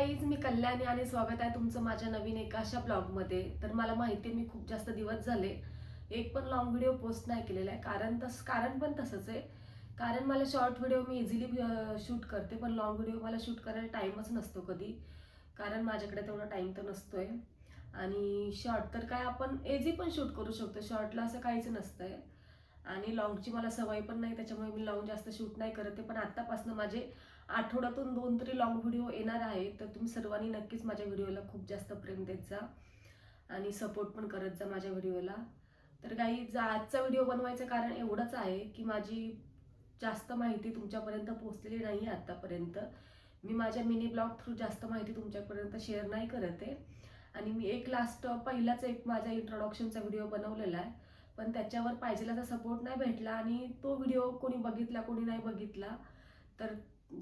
Guys, मी कल्याणी आणि स्वागत आहे तुमचं माझ्या नवीन एका अशा ब्लॉगमध्ये. तर मला माहिती आहे मी खूप जास्त दिवस झाले एक पण लॉंग व्हिडिओ पोस्ट नाही केलेला आहे. कारण पण तसंच आहे. कारण मला शॉर्ट व्हिडिओ मी इझिली शूट करते, पण लॉंग व्हिडिओ मला शूट करायला टाईमच नसतो कधी. कारण माझ्याकडे तेवढा टाईम तर नसतोय. आणि शॉर्ट तर काय आपण इझी पण शूट करू शकतो, शॉर्टला असं काहीच नसतंय. आणि लॉंगची मला सवय पण नाही, त्याच्यामुळे मी लॉंग जास्त शूट नाही करत आहे. पण आत्तापासून माझे आठवड्यातून 2 तरी लॉंग व्हिडिओ येणार आहे. तर तुम्ही सर्वांनी नक्कीच माझ्या व्हिडिओला खूप जास्त प्रेम देत जा आणि सपोर्ट पण करत जा माझ्या व्हिडिओला. तर काही आजचा व्हिडिओ बनवायचं कारण एवढंच आहे की माझी जास्त माहिती तुमच्यापर्यंत पोहोचलेली नाही आहे आत्तापर्यंत. मी माझ्या मिनी ब्लॉग थ्रू जास्त माहिती तुमच्यापर्यंत शेअर नाही करत आहे. आणि मी पहिलाच एक माझा इंट्रोडक्शनचा व्हिडिओ बनवलेला आहे, पण त्याच्यावर पाहिजेला तर सपोर्ट नाही भेटला आणि तो व्हिडिओ कोणी बघितला कोणी नाही बघितला. तर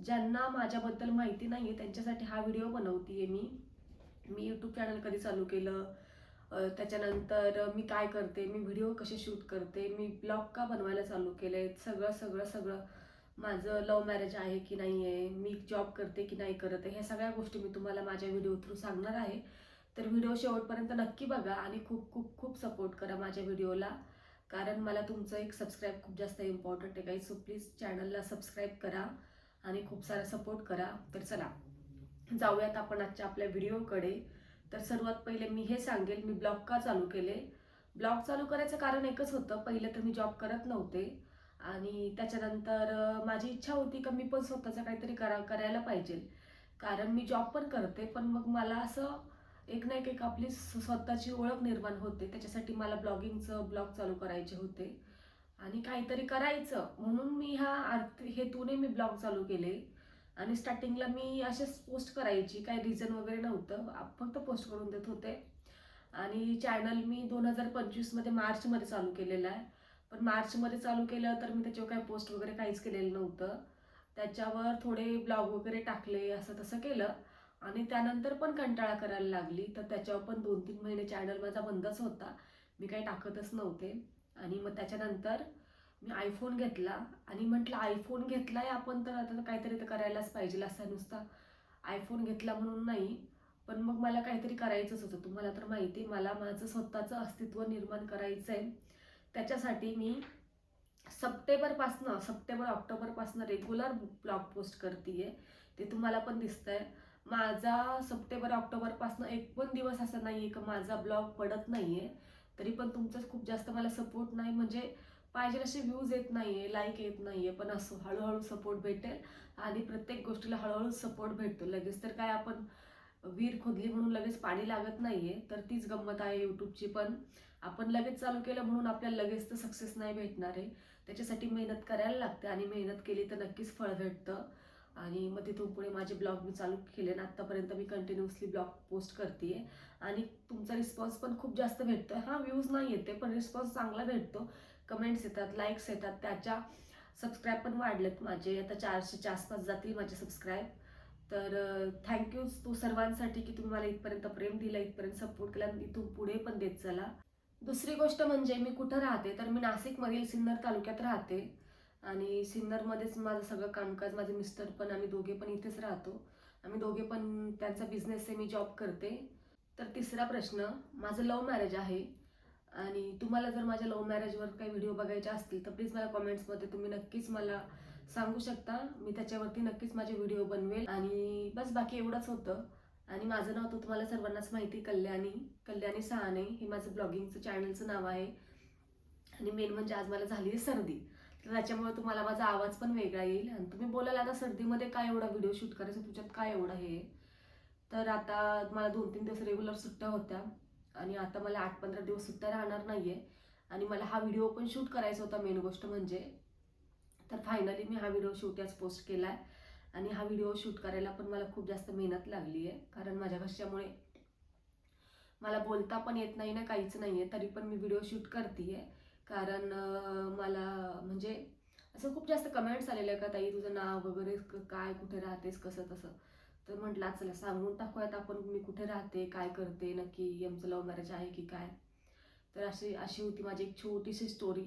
ज्यांना माझ्याबद्दल माहिती नाही आहे त्यांच्यासाठी हा व्हिडिओ बनवते मी. मी यूट्यूब चॅनल कधी चालू केलं, त्याच्यानंतर मी काय करते, मी व्हिडिओ कसे शूट करते, मी ब्लॉग का बनवायला चालू केले, सगळं सगळं सगळं माझं लव्ह मॅरेज आहे की नाही आहे, मी जॉब करते की नाही करत आहे, ह्या सगळ्या गोष्टी मी तुम्हाला माझ्या व्हिडिओ थ्रू सांगणार आहे. तर व्हिडिओ शेवटपर्यंत नक्की बघा आणि खूप खूप खूप सपोर्ट करा माझ्या व्हिडिओला. कारण मला तुमचं एक सबस्क्राईब खूप जास्त इम्पॉर्टंट आहे काही. सो प्लीज चॅनलला सबस्क्राईब करा आणि खूप सारा सपोर्ट करा. तर चला जाऊयात आपण आजच्या आपल्या व्हिडिओकडे. तर सर्वात पहिले मी हे सांगेल मी ब्लॉग का चालू केले. ब्लॉग चालू करायचं कारण एकच होतं, पहिलं तर मी जॉब करत नव्हते आणि त्याच्यानंतर माझी इच्छा होती की मी पण स्वतःचं काहीतरी करायला पाहिजे. कारण मी जॉब पण करते, पण मग मला असं एक ना एक आपली स्वतःची ओळख निर्माण होते. त्याच्यासाठी मला ब्लॉग चालू करायचे होते आणि काहीतरी करायचं म्हणून मी हेतूने मी ब्लॉग चालू केले. आणि स्टार्टिंगला मी असेच पोस्ट करायची, काही रिझन वगैरे नव्हतं, फक्त पोस्ट करून देत होते. आणि चॅनल मी 2025 मार्चमध्ये चालू केलेलं आहे. पण मार्चमध्ये चालू केलं तर मी त्याच्यावर काही पोस्ट वगैरे काहीच केलेलं नव्हतं. त्याच्यावर थोडे ब्लॉग वगैरे टाकले, असं तसं केलं आणि त्यानंतर पण कंटाळा करायला लागली. तर त्याच्यावर पण 2-3 महिने चॅनल माझा बंदच होता, मी काही टाकतच नव्हते. आणि मग त्याच्यानंतर मी आयफोन घेतला आणि म्हटलं आयफोन घेतलाय आपण तर आता काहीतरी तर करायलाच पाहिजे. असा नुसता आयफोन घेतला म्हणून नाही, पण मग मला काहीतरी करायचंच होतं. तुम्हाला तर माहिती मला माझं स्वतःचं अस्तित्व निर्माण करायचं आहे. त्याच्यासाठी मी सप्टेंबर ऑक्टोबरपासनं रेग्युलर ब्लॉग पोस्ट करते. ते तुम्हाला पण दिसतंय. माझा सप्टेंबर ऑक्टोबरपासनं एक पण दिवस असा नाही आहे की माझा ब्लॉग पडत नाही आहे. तरी पण तुमचाच खूप जास्त मला सपोर्ट नाही, म्हणजे पाहिजे असे व्ह्यूज येत नाही आहे, लाईक येत नाही आहे. पण असं हळूहळू सपोर्ट भेटेल आणि प्रत्येक गोष्टीला हळूहळू सपोर्ट भेटतो. लगेच तर काय आपण विहीर खोदली म्हणून लगेच पाणी लागत नाही आहे. तर तीच गंमत आहे यूट्यूबची पण. आपण लगेच चालू केलं म्हणून आपल्याला लगेच तर सक्सेस नाही भेटणार आहे. त्याच्यासाठी मेहनत करायला लागते आणि मेहनत केली तर नक्कीच फळ भेटतं. आणि मग तिथून पुढे माझे ब्लॉग मी चालू केले ना, आत्तापर्यंत मी कंटिन्युअसली ब्लॉग पोस्ट करते आणि तुमचा रिस्पॉन्स पण खूप जास्त भेटतो. हां, व्ह्यूज नाही येते पण रिस्पॉन्स चांगला भेटतो, कमेंट्स येतात, लाईक्स येतात. त्याच्या सबस्क्राईब पण वाढलेत माझे, आता 400च्या आसपास जातील माझे सबस्क्राईब. तर थँक्यू तू सर्वांसाठी की तुम्ही मला इथपर्यंत प्रेम दिलं, इथपर्यंत सपोर्ट केला, इथून पुढे पण देत चला. दुसरी गोष्ट म्हणजे मी कुठं राहते, तर मी नाशिकमधील सिन्नर तालुक्यात राहते आणि सिन्नरमध्येच माझं सगळं कामकाज, माझे मिस्टर पण, आम्ही दोघे पण इथेच राहतो. आम्ही दोघे पण, त्यांचा बिझनेस आहे, मी जॉब करते. तर तिसरा प्रश्न, माझं लव्ह मॅरेज आहे आणि तुम्हाला जर माझ्या लव्ह मॅरेजवर काही व्हिडिओ बघायचे असतील तर प्लीज मला कमेंट्समध्ये तुम्ही नक्कीच मला सांगू शकता. मी त्याच्यावरती नक्कीच माझे व्हिडिओ बनवेल आणि बस बाकी एवढंच होतं. आणि माझं नाव तर तुम्हाला सर्वांनाच माहिती, कल्याणी सहाने हे माझं ब्लॉगिंगचं चॅनलचं नाव आहे. आणि मेन म्हणजे आज मला झाली आहे सर्दी, तर त्याच्यामुळे तुम्हाला माझा आवाज पण वेगळा येईल आणि तुम्ही बोलाल आता सर्दीमध्ये काय एवढा व्हिडिओ शूट करायचा, तुझ्यात काय एवढं हे. तर आता मला 2-3 दिवस रेग्युलर सुट्ट्या होत्या आणि आता मला 8-15 दिवस सुट्ट्या राहणार नाहीये आणि मला हा व्हिडिओ पण शूट करायचा होता मेन गोष्ट म्हणजे. तर फायनली मी हा व्हिडिओ शूट आज पोस्ट केलाय आणि हा व्हिडिओ शूट करायला पण मला खूप जास्त मेहनत लागली आहे. कारण माझ्या घरच्यामुळे मला बोलता पण येत नाही ना, काहीच नाही आहे, तरी पण मी व्हिडिओ शूट करते. कारण मला म्हणजे असं खूप जास्त कमेंट्स आलेल्या का ताई तुझं नाव वगैरे काय, कुठे राहतेस, कसं तसं. तर म्हटलं चला सांगून टाकूयात आपण मी कुठे राहते, काय करते, नक्की आमचं लव्ह मॅरेज आहे की काय. तर अशी अशी होती माझी एक छोटीशी स्टोरी.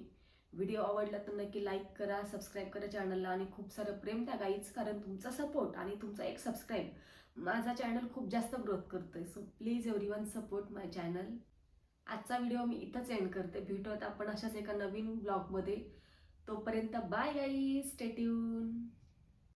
व्हिडिओ आवडला तर नक्की लाईक करा, सबस्क्राईब करा चॅनलला आणि खूप सारं प्रेम द्या गाईज. कारण तुमचा सपोर्ट आणि तुमचा एक सबस्क्राईब माझा चॅनल खूप जास्त ग्रोथ करतोय. So please everyone support my channel. आजचा व्हिडिओ मी इथंच एंड करते. भेटूयात आपण अशाच एका नवीन ब्लॉगमध्ये. तोपर्यंत बाय गाईज, स्टे ट्यून.